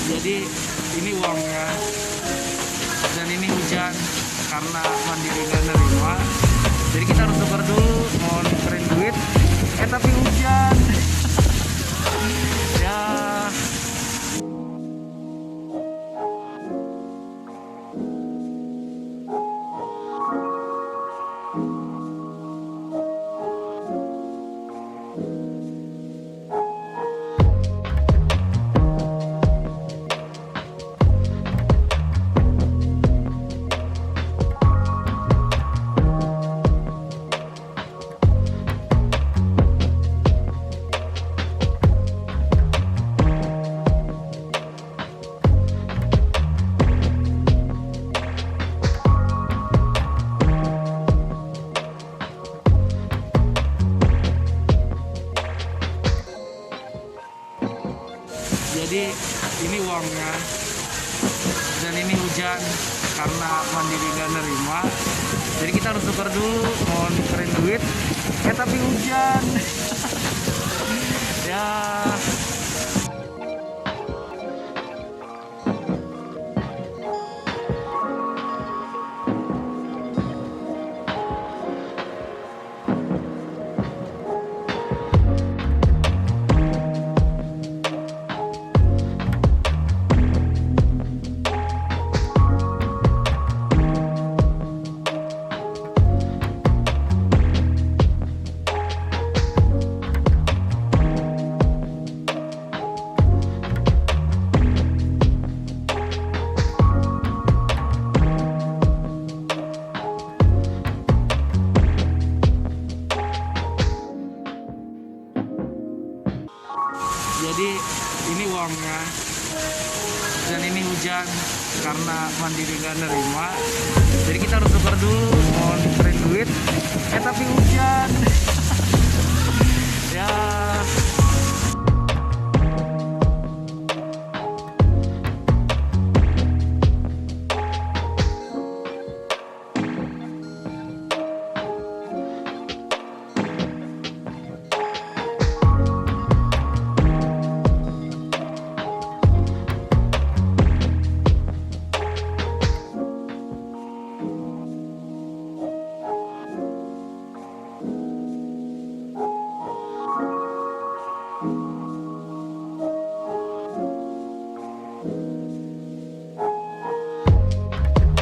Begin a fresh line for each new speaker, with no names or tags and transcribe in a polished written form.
Jadi ini uangnya, dan ini hujan karena mandiri gak nerima. Jadi kita harus tukar dulu, mau nukerin duit, tapi hujan. Ya. Jadi ini uangnya, dan ini hujan karena mandiri gak nerima. Jadi kita harus tukar dulu, mau nukerin duit, tapi hujan. Ya. Jadi ini uangnya, dan ini hujan karena mandiri gak nerima. Jadi kita harus tukar dulu, mau nukerin duit, tapi hujan. Ya.
Thank you.